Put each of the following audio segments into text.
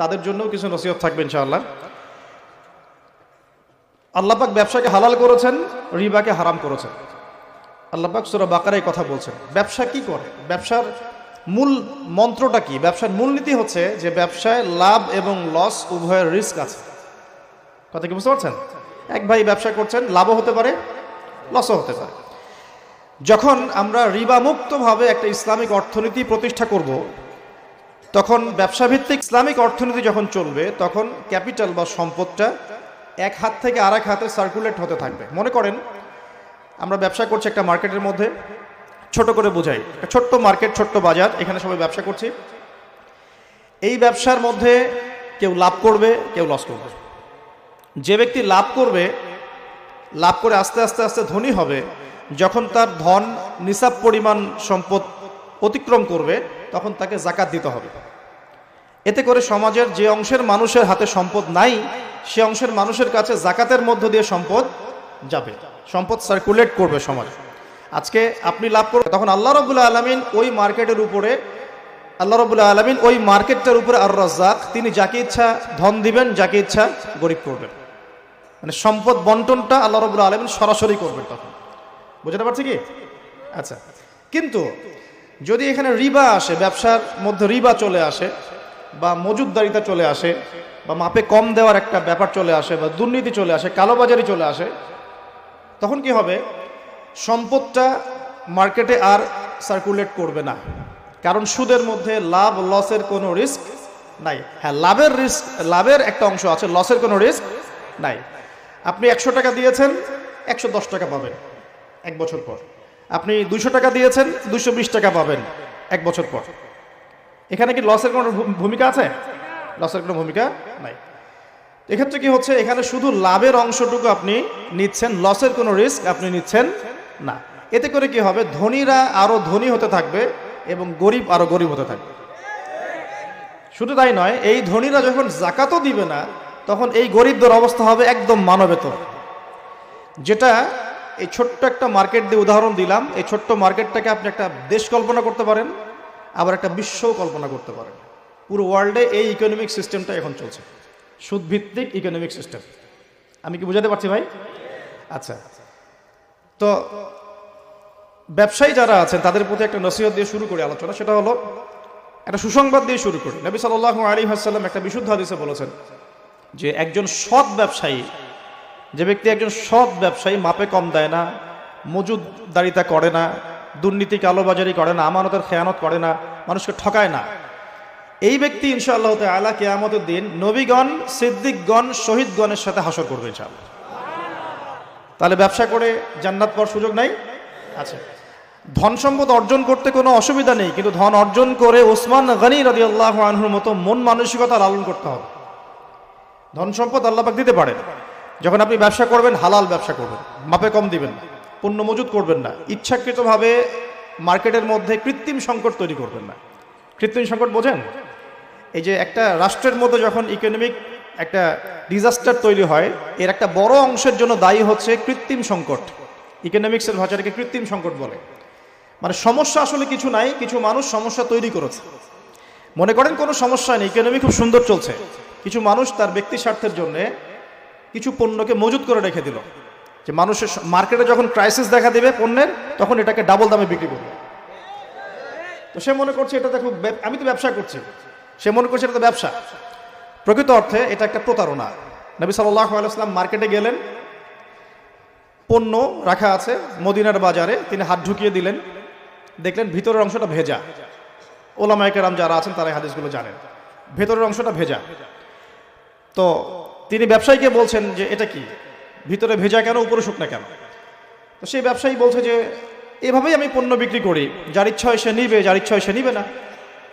তাদের জন্যও কিছু নসিহত থাকবে ইনশাআল্লাহ। আল্লাহ পাক ব্যবসাকে হালাল করেছেন, রিবাকে হারাম করেছেন। আল্লাহ পাক সূরা বাকারায় কথা বলছেন। ব্যবসা কি করে, ব্যবসার মূল মন্ত্রটা কি? ব্যবসার মূলনীতি হচ্ছে যে ব্যবসায় লাভ এবং লস উভয়ের রিস্ক আছে। কথা কি বুঝতে পারছেন? এক ভাই ব্যবসা করছেন, লাভও হতে পারে, লসও হতে পারে। যখন আমরা রিবা মুক্তভাবে একটা ইসলামিক অর্থনীতি প্রতিষ্ঠা করব, তখন ব্যবসাভিত্তিক ইসলামিক অর্থনীতি যখন চলবে, তখন ক্যাপিটাল বা সম্পদটা এক হাত থেকে আরেক হাতে সার্কুলেট হতে থাকবে। মনে করেন আমরা ব্যবসা করছি একটা মার্কেটের মধ্যে, ছোট করে বোঝাই, একটা ছোট্ট মার্কেট, ছোট্ট বাজার, এখানে সবাই ব্যবসা করছি। এই ব্যবসার মধ্যে কেউ লাভ করবে, কেউ লস করবে। যে ব্যক্তি লাভ করবে, লাভ করে আস্তে আস্তে আস্তে ধনী হবে, যখন তার ধন নিসাব পরিমাণ সম্পদ অতিক্রম করবে, তখন তাকে যাকাত দিতে হবে। এতে করে সমাজের যে অংশের মানুষের হাতে সম্পদ নাই, সে অংশের মানুষের কাছে যাকাতের মধ্য দিয়ে সম্পদ যাবে, সম্পদ সার্কুলেট করবে সমাজে। আজকে আপনি লাভ করবেন, তখন আল্লাহ রাব্বুল আলামিন ওই মার্কেটের উপরে, আল্লাহ রাব্বুল আলামিন ওই মার্কেটটার উপরে আর রাজ্জাক, তিনি যাকে ইচ্ছা ধন দিবেন, যাকে ইচ্ছা গরিব করবেন। মানে সম্পদ বন্টনটা আল্লাহ রাব্বুল আলামিন সরাসরি করবেন। তখন বুঝতে পারছি কি? আচ্ছা, কিন্তু যদি এখানে রিবা আসে, ব্যবসার মধ্যে রিবা চলে আসে, বা মজুদদারিতা চলে আসে, বা মাপে কম দেওয়ার একটা ব্যাপার চলে আসে, বা দুর্নীতি চলে আসে, কালোবাজারি চলে আসে, তখন কি হবে? সম্পদটা মার্কেটে আর সার্কুলেট করবে না, কারণ সুদের মধ্যে লাভ লসের কোনো রিস্ক নাই। হ্যাঁ, লাভের রিস্ক, লাভের একটা অংশ আছে, লসের কোনো রিস্ক নাই। আপনি 100 টাকা দিয়েছেন, 110 টাকা পাবেন এক বছর পর। আপনি 200 টাকা দিয়েছেন, 220 টাকা পাবেন এক বছর পর। এখানে কি লসের কোনো ভূমিকা আছে? লসের কোনো ভূমিকা নাই। এক্ষেত্রে কি হচ্ছে? এখানে শুধু লাভের অংশটুকু আপনি নিচ্ছেন, লসের কোনো রিস্ক আপনি নিচ্ছেন না। এতে করে কি হবে? ধনীরা আরো ধনী হতে থাকবে এবং গরিব আরো গরিব হতে থাকবে। শুধু তাই নয়, এই ধনীরা যখন যাকাতও দিবে না, তখন এই গরিবদের অবস্থা হবে একদম মানবেতর। যেটা এই ছোট্ট একটা মার্কেট দিয়ে উদাহরণ দিলাম, এই ছোট্ট মার্কেটটাকে আপনি একটা দেশ কল্পনা করতে পারেন, আবার একটা বিশ্বও কল্পনা করতে পারেন। পুরো ওয়ার্ল্ডে এই ইকোনমিক সিস্টেমটা এখন চলছে, সুদভিত্তিক ইকোনমিক সিস্টেম। আমি কি বুঝাতে পারছি ভাই? আচ্ছা, তো ব্যবসায়ী যারা আছেন তাদের প্রতি একটা নসিহত দিয়ে শুরু করি আলোচনা। সেটা হলো, একটা সুসংবাদ দিয়ে শুরু করি। নবী সাল্লাল্লাহু আলাইহি ওয়াসাল্লাম একটা বিশুদ্ধ হাদিসে বলেছেন যে একজন সৎ ব্যবসায়ী, যে ব্যক্তি একজন সৎ ব্যবসায়ী, মাপে কম দেয় না, মজুদদারিতা করে না, দুর্নীতি কালোবাজারি করে না, আমানতের খেয়ানত করে না, মানুষকে ঠকায় না, এই ব্যক্তি ইনশাআল্লাহ তাআলা কিয়ামতের দিন নবীগণ, সিদ্দিকগণ, শহীদগণের সাথে হাসর করবে ইনশাআল্লাহ। তাহলে ব্যবসা করে জান্নাত পাওয়ার সুযোগ নাই? আচ্ছা, ধন সম্পদ অর্জন করতে কোনো অসুবিধা নেই, কিন্তু ধন অর্জন করে ওসমান গনি রাদিয়াল্লাহু আনহুর মতো মন মানসিকতা লালন করতে হবে। ধন সম্পদ আল্লাহ পাক দিতে পারেন। যখন আপনি ব্যবসা করবেন, হালাল ব্যবসা করবেন, মাপে কম দিবেন, পণ্য মজুদ করবেন না, ইচ্ছাকৃতভাবে মার্কেটের মধ্যে কৃত্রিম সংকট তৈরি করবেন না। কৃত্রিম সংকট বোঝেন? এই যে একটা রাষ্ট্রের মধ্যে যখন ইকোনমিক একটা ডিজাস্টার তৈরি হয়, এর একটা বড় অংশের জন্য দায়ী হচ্ছে কৃত্রিম সংকট। ইকোনমিক্সের ভাষাটাকে কৃত্রিম সংকট বলে। মানে সমস্যা আসলে কিছু নাই, কিছু মানুষ সমস্যা তৈরি করেছে। মনে করেন কোনো সমস্যা নেই, ইকোনমি খুব সুন্দর চলছে, কিছু মানুষ তার ব্যক্তি স্বার্থের জন্য কিছু পণ্যকে মজুত করে রেখে দিল, যে মানুষের মার্কেটে যখন ক্রাইসিস দেখা দেবে পণ্যের, তখন এটাকে ডাবল দামে বিক্রি করবে। তো সে মনে করছে এটা দেখো, আমি তো ব্যবসা করছি, সে মনে করছে এটা তো ব্যবসা। প্রকৃত অর্থে এটা একটা প্রতারণা। নবী সাল্লাল্লাহু আলাইহি ওয়াসাল্লাম মার্কেটে গেলেন, পণ্য রাখা আছে মদিনার বাজারে, তিনি হাত ঢুকিয়ে দিলেন, দেখলেন ভিতরের অংশটা ভেজা। ওলামায়ে কেরাম যারা আছেন তারা এই হাদিসগুলো জানেন, ভেতরের অংশটা ভেজা। তো তিনি ব্যবসায়ীকে বলছেন যে এটা কি, ভিতরে ভেজা কেন, উপরে শুকনা কেন? তো সেই ব্যবসায়ী বলছে যে এভাবেই আমি পণ্য বিক্রি করি, যার ইচ্ছা হয় সে নিবে, যার ইচ্ছা হয় সে নিবে না।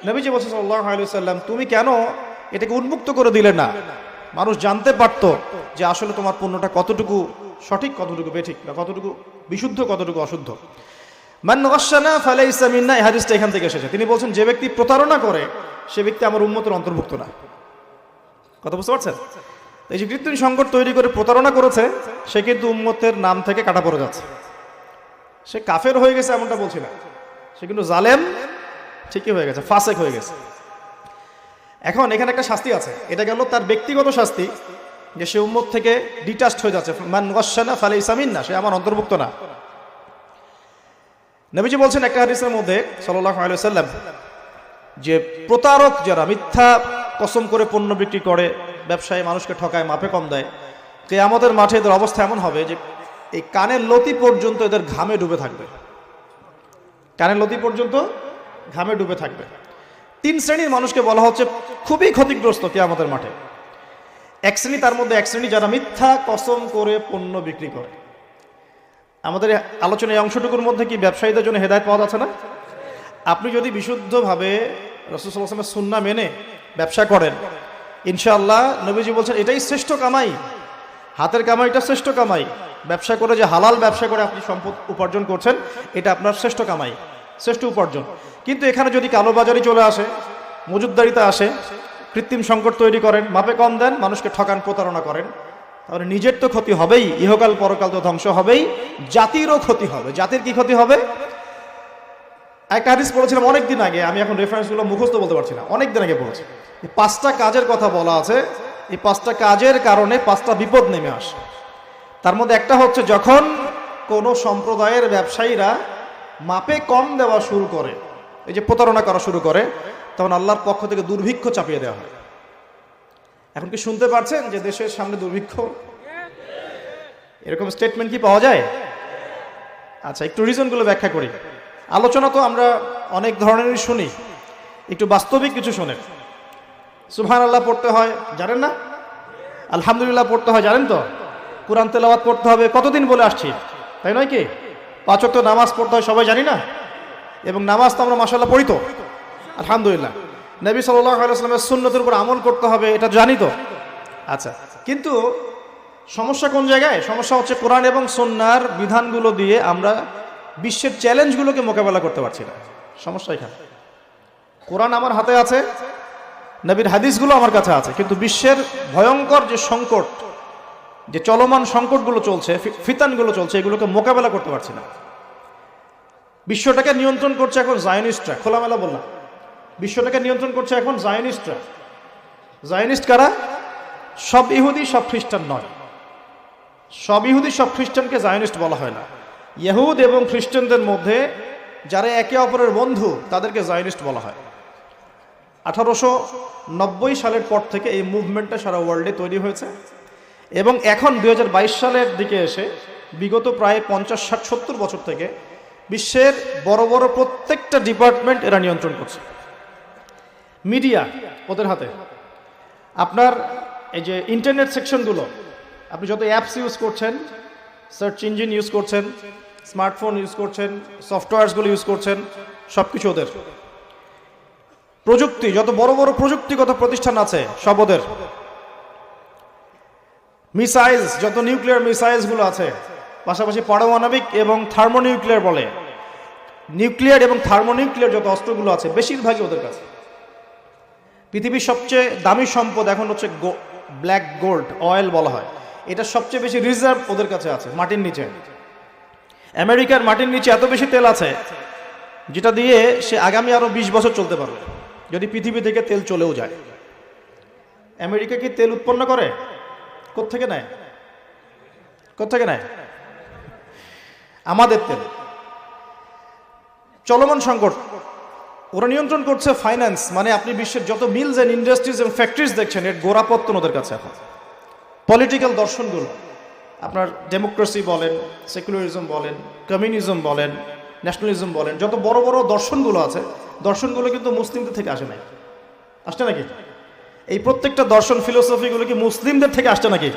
নবীজি বলছেন সাল্লাল্লাহু আলাইহি ওয়াসাল্লাম, তুমি কেন এটাকে উন্মুক্ত করে দিলে না? মানুষ জানতে পারত যে আসলে তোমার পণ্যটা কতটুকু সঠিক, কতটুকু বেঠিক, বা কতটুকু বিশুদ্ধ, কতটুকু অশুদ্ধ। মান গাশশানা ফালাইসা মিন্না, এই হাদিসটা এখান থেকে এসেছে। তিনি বলছেন যে ব্যক্তি প্রতারণা করে সে ব্যক্তি আমার উম্মতের অন্তর্ভুক্ত না। কথা বুঝতে পারছেন? এই যে কৃত্রিম সংকট তৈরি করে প্রতারণা করেছে, সে কিন্তু উম্মতের নাম থেকে কাটা পড়ে যাচ্ছে। সে কাফের হয়ে গেছে এমনটা বলছি না, সে কিন্তু জালেম ঠিকই হয়ে গেছে, ফাসেক হয়ে গেছে। এখন এখানে একটা শাস্তি আছে, এটা গেল তার ব্যক্তিগত শাস্তি, যে সে উম্মত থেকে ডিটাচড হয়ে যাচ্ছে, মান গাশশানা ফালাইসা মিন্না, সে আমার অন্তর্ভুক্ত না। নবীজি বলছেন একটা হাদিসের মধ্যে সাল্লাল্লাহু আলাইহি ওয়াসাল্লাম, যে প্রতারক যারা মিথ্যা কসম করে পণ্য বিক্রি করে, ব্যবসায়ী মানুষকে ঠকায়, মাপে কম দেয়, কিয়ামতের মাঠে এদের অবস্থা এমন হবে যে এই কানের লতি পর্যন্ত এদের ঘামে ডুবে থাকবে, কানের লতি পর্যন্ত ঘামে ডুবে থাকবে। 3 শ্রেণীর মানুষকে বলা হচ্ছে খুবই ক্ষতিগ্রস্ত কিয়ামতের মাঠে। এক শ্রেণী, তার মধ্যে এক শ্রেণী যারা মিথ্যা কসম করে পণ্য বিক্রি করে। আমাদের আলোচনা এই অংশটুকুর মধ্যে কি ব্যবসায়ীদের জন্য হেদায়েত পাওয়া যাচ্ছে না? আপনি যদি বিশুদ্ধভাবে রাসূল সাল্লাল্লাহু আলাইহি ওয়াসাল্লামের সুন্নাহ মেনে ব্যবসা করেন, ইনশাআল্লাহ নবীজি বলছেন এটাই শ্রেষ্ঠ কামাই, হাতের কামাইটা শ্রেষ্ঠ কামাই। ব্যবসা করে যে হালাল ব্যবসা করে আপনি সম্পদ উপার্জন করছেন, এটা আপনার শ্রেষ্ঠ কামাই, শ্রেষ্ঠ উপার্জন। কিন্তু এখানে যদি কালোবাজারি চলে আসে, মজুদদারিতা আসে, কৃত্রিম সংকট তৈরি করেন, মাপে কম দেন, মানুষকে ঠকান, প্রতারণা করেন, তাহলে নিজের তো ক্ষতি হবেই, ইহকাল পরকাল তো ধ্বংস হবেই, জাতিরও ক্ষতি হবে। জাতির কি ক্ষতি হবে? একটা হাদিস পড়েছিলাম অনেকদিন আগে, আমি এখন রেফারেন্সগুলো মুখস্থ বলতে পারছি না, অনেকদিন আগে পড়েছি। 5টা কাজের কথা বলা আছে, এই 5টা কাজের কারণে 5টা বিপদ নেমে আসে। তার মধ্যে একটা হচ্ছে, যখন কোনো সম্প্রদায়ের ব্যবসায়ীরা মাপে কম দেওয়া শুরু করে, এই যে প্রতারণা করা শুরু করে, তখন আল্লাহর পক্ষ থেকে দুর্ভিক্ষ চাপিয়ে দেওয়া হয়। এখন কি শুনতে পারছেন যে দেশের সামনে দুর্ভিক্ষ? এরকম স্টেটমেন্ট কি পাওয়া যায়? আচ্ছা, একটু রিজনগুলো ব্যাখ্যা করি। আলোচনা তো আমরা অনেক ধরনেরই শুনি, একটু বাস্তবিক কিছু শোনেন। সুবহানাল্লাহ পড়তে হয়, জানেন না? আলহামদুলিল্লাহ পড়তে হয়, জানেন তো? কুরআন তেলাওয়াত করতে হবে, কতদিন বলে আসছি, তাই নয় কি? 5 ওয়াক্ত নামাজ পড়তে হয়, সবাই জানি না? এবং নামাজ তো আমরা মাশাআল্লাহ পড়ি তো, আলহামদুলিল্লাহ। নবী সাল্লাল্লাহু আলাইহি ওয়াসাল্লামের সুন্নতের উপর আমল করতে হবে, এটা জানি তো। আচ্ছা, কিন্তু সমস্যা কোন জায়গায়? সমস্যা হচ্ছে কোরআন এবং সুন্নাহর বিধানগুলো দিয়ে আমরা বিশ্বের চ্যালেঞ্জগুলোকে মোকাবেলা করতে পারছি না। সমস্যা এখানে। কোরআন আমার হাতে আছে, নবীর হাদিসগুলো আমার কাছে আছে, কিন্তু বিশ্বের ভয়ঙ্কর যে সংকট, যে চলমান সংকটগুলো চলছে, ফিতানগুলো চলছে, এগুলোকে মোকাবেলা করতে পারছি না। বিশ্বটাকে নিয়ন্ত্রণ করছে এখন জায়নিস্টরা, খোলামেলা বললাম, বিশ্বটাকে নিয়ন্ত্রণ করছে এখন জায়নিস্টরা। জায়নিস্ট কারা? সব ইহুদি সব খ্রিস্টান নয়, সব ইহুদি সব খ্রিস্টানকে জায়নিস্ট বলা হয় না। ইহুদ এবং খ্রিস্টানদের মধ্যে যারা একে অপরের বন্ধু, তাদেরকে জায়নিস্ট বলা হয়। 1890 সালের পর থেকে এই মুভমেন্টটা সারা ওয়ার্ল্ডে তৈরি হয়েছে, এবং এখন 2022 সালের দিকে এসে বিগত প্রায় 50, 60, 70 বছর থেকে বিশ্বের বড় বড় প্রত্যেকটা ডিপার্টমেন্ট এরা নিয়ন্ত্রণ করছে। মিডিয়া ওদের হাতে। আপনার এই যে ইন্টারনেট সেকশনগুলো, আপনি যত অ্যাপস ইউজ করছেন, সার্চ ইঞ্জিন ইউজ করছেন, স্মার্টফোন ইউজ করছেন, সফটওয়্যারসগুলো ইউজ করছেন, সব কিছু ওদের। প্রযুক্তি, যত বড় বড় প্রযুক্তিগত প্রতিষ্ঠান আছে, সব ওদের। মিসাইলস, যত নিউক্লিয়ার মিসাইলসগুলো আছে, পাশাপাশি পারমাণবিক এবং থার্মোনিউক্লিয়ার বলে, নিউক্লিয়ার এবং থার্মোনিউক্লিয়ার যত অস্ত্রগুলো আছে, বেশিরভাগই ওদের কাছে। পৃথিবীর সবচেয়ে দামি সম্পদ এখন হচ্ছে ব্ল্যাক গোল্ড, অয়েল বলা হয়, এটা সবচেয়ে বেশি রিজার্ভ ওদের কাছে আছে মাটির নিচে। আমেরিকার মাটির নিচে এত বেশি তেল আছে, যেটা দিয়ে সে আগামী আরো 20 বছর চলতে পারবে, যদি পৃথিবী থেকে তেল চলেও যায়। আমেরিকা কি তেল উৎপন্ন করে? কোত্থেকে নেয়? কোত্থেকে নেয়? আমাদের তেল। চলমান সংকট, ওরা নিয়ন্ত্রণ করছে ফাইন্যান্স, মানে আপনি বিশ্বের যত মিলস এন্ড ইন্ডাস্ট্রিজ এবং ফ্যাক্টরিজ দেখছেন, এর গোড়াপত্তন ওদের কাছে এখন। পলিটিক্যাল দর্শনগুলো, আপনার ডেমোক্রেসি বলেন, সেকুলারিজম বলেন, কমিউনিজম বলেন, ন্যাশনালিজম বলেন, যত বড় বড় দর্শনগুলো আছে, দর্শনগুলো কিন্তু মুসলিমদের থেকে আসে নাই, আসছে নাকি? এই প্রত্যেকটা দর্শন, ফিলোসফিগুলো কি মুসলিমদের থেকে আসছে নাকি?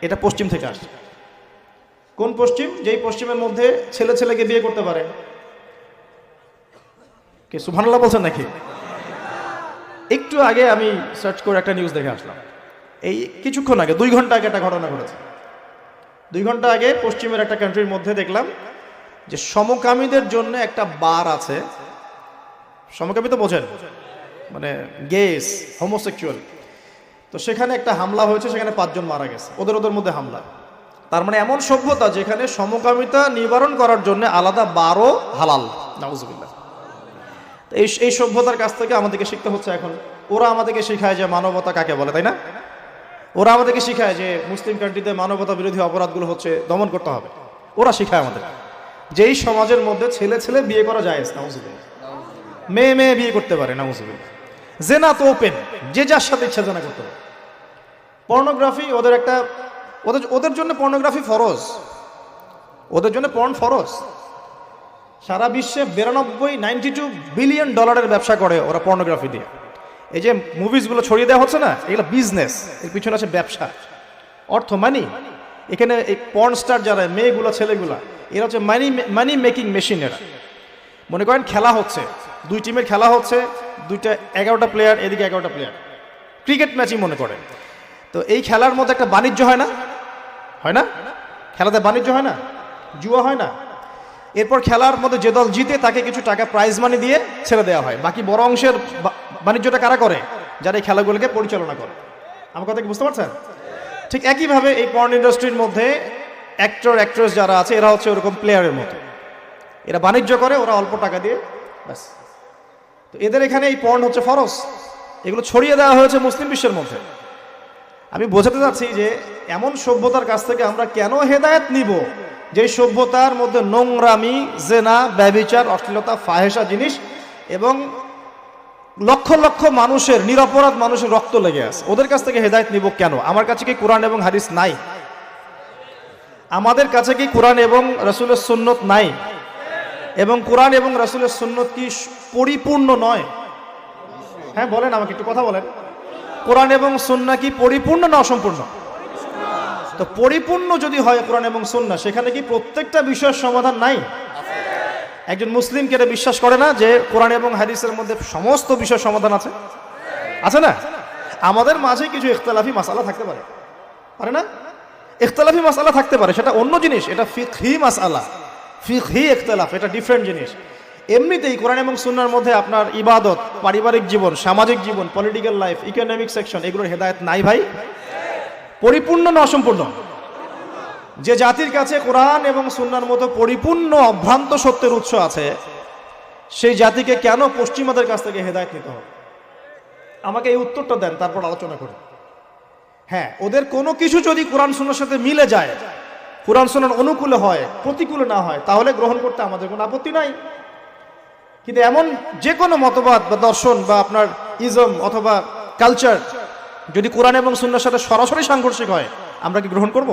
এটা পশ্চিম থেকে আসছে। কোন পশ্চিম? যেই পশ্চিমের মধ্যে ছেলে ছেলেকে বিয়ে করতে পারে। কি সুবহানাল্লাহ বলছেন নাকি? একটু আগে আমি সার্চ করে একটা নিউজ দেখে আসলাম, এই কিছুক্ষণ আগে, 2 ঘন্টা আগে একটা ঘটনা ঘটেছে। 2 ঘন্টা আগে পশ্চিমের একটা কান্ট্রির মধ্যে দেখলাম যে সমকামীদের জন্য একটা বার আছে। সমকামী তো বোঝেন, মানে গেস, হোমোসেক্সুয়াল। তো সেখানে একটা হামলা হয়েছে, সেখানে 5 জন মারা গেছে, ওদের মধ্যে হামলা। তার মানে এমন সভ্যতা যেখানে সমকামিতা নিবারণ করার জন্য আলাদা বারও হালাল। নাউজুবিল্লাহ। তো এই সভ্যতার কাছ থেকে আমাদেরকে শিখতে হচ্ছে এখন। ওরা আমাদেরকে শেখায় যে মানবতা কাকে বলে, তাই না? ওরা আমাদেরকে শেখায় যে মুসলিম কান্ট্রিতে মানবতা বিরোধী অপরাধগুলো হচ্ছে দমন করতে হবে। ওরা শেখায় আমাদের যে এই সমাজের মধ্যে ছেলে ছেলে বিয়ে করা যায়, নাউজুবিল্লাহ, মেয়ে মেয়ে বিয়ে করতে পারে, নাউজুবিল্লাহ। জেনা তো ওপেন, যে যার সাথে ইচ্ছা জেনা করতে পারে। পর্নোগ্রাফি ওদের জন্য পর্নোগ্রাফি ফরজ, ওদের জন্য পর্ন ফরজ। সারা বিশ্বে 92 বিলিয়ন ডলারের ব্যবসা করে ওরা পর্নোগ্রাফি দিয়ে। এই যে মুভিজগুলো ছড়িয়ে দেওয়া হচ্ছে না, এগুলো বিজনেস, এর পিছনে আছে ব্যবসা, অর্থ, মানি। এখানে এই পর্ন স্টার যারা মেয়েগুলো ছেলেগুলা, এরা হচ্ছে মানি মেকিং মেশিন। এরা মনে করেন খেলা হচ্ছে, দুই টিমের খেলা হচ্ছে, 11টা প্লেয়ার, এদিকে 11টা প্লেয়ার, ক্রিকেট ম্যাচই মনে করে। তো এই খেলার মধ্যে একটা বাণিজ্য হয় না? হয় না? খেলাতে বাণিজ্য হয় না? জুয়া হয় না? এরপর খেলার মধ্যে যে দল জিতে তাকে কিছু টাকা প্রাইজ মানি দিয়ে ছেড়ে দেওয়া হয়। বাকি বড় অংশের বাণিজ্যটা কারা করে? যারা এই খেলাগুলোকে পরিচালনা করে। আমার কথা কি বুঝতে পারছেন? ঠিক একইভাবে এই পর্ন ইন্ডাস্ট্রির মধ্যে অ্যাক্টর অ্যাক্ট্রেস যারা আছে, এরা হচ্ছে ওরকম প্লেয়ারের মতো। এরা বাণিজ্য করে, ওরা অল্প টাকা দিয়ে, ব্যাস। তো এদের এখানে এই পর্ন হচ্ছে ফরজ। এগুলো ছড়িয়ে দেওয়া হয়েছে মুসলিম বিশ্বের মধ্যে। আমি বোঝাতে চাচ্ছি যে এমন সভ্যতার কাছ থেকে আমরা কেন হেদায়েত নিব, যে সভ্যতার মধ্যে নোংরামি, জেনা, ব্যভিচার, অশ্লীলতা, ফাহেসা জিনিস এবং লক্ষ লক্ষ মানুষের, নিরপরাধ মানুষের রক্ত লেগে আছে। ওদের কাছ থেকে হেদায়েত নিব কেন? আমার কাছে কি কোরআন এবং হাদিস নাই? আমাদের কাছে কি কোরআন এবং রাসূলের সুন্নত নাই? এবং কোরআন এবং রাসূলের সুন্নত কি পরিপূর্ণ নয়? হ্যাঁ বলেন, আমাকে একটু কথা বলেন। কোরআন এবং সুন্নাহ কি পরিপূর্ণ না অসম্পূর্ণ? তো পরিপূর্ণ যদি হয় কোরআন এবং সুন্নাহ, সেখানে কি প্রত্যেকটা বিষয়ের সমাধান নাই? একজন মুসলিমকে এটা বিশ্বাস করে না যে কোরআন এবং হাদিসের মধ্যে সমস্ত বিষয়ের সমাধান আছে? আছে না? আমাদের মাঝে কিছু ইখতিলাফি মাসালা থাকতে পারে, পারে না? ইখতিলাফি মাসালা থাকতে পারে, সেটা অন্য জিনিস। এটা ফিকহি মাসালা, ফিকহি ইখতিলাফ, এটা ডিফারেন্ট জিনিস। এমনিতেই কোরআন এবং সুন্নাহর মধ্যে আপনার ইবাদত, পারিবারিক জীবন, সামাজিক জীবন, পলিটিক্যাল লাইফ, ইকোনমিক সেকশন, এগুলোর হেদায়েত নাই ভাই। পরিপূর্ণ না অসম্পূর্ণ? যে জাতির কাছে কোরআন এবং সুন্নাহর মতো পরিপূর্ণ অভ্রান্ত সত্যের উৎস আছে, সেই জাতিকে কেন পশ্চিমাদের কাছ থেকে হেদায়েত নিতে হবে? আমাকে এই উত্তরটা দেন, তারপর আলোচনা করি। হ্যাঁ, ওদের কোনো কিছু যদি কোরআন সুন্নাহর সাথে মিলে যায়, কোরআন সুন্নাহর অনুকূলে হয়, প্রতিকূলে না হয়, তাহলে গ্রহণ করতে আমাদের কোনো আপত্তি নাই। কিন্তু এমন যে কোনো মতবাদ বা দর্শন বা আপনার ইজম অথবা কালচার যদি কোরআন এবং সুন্নাহর সাথে সরাসরি সাংঘর্ষিক হয়, আমরা কি গ্রহণ করব?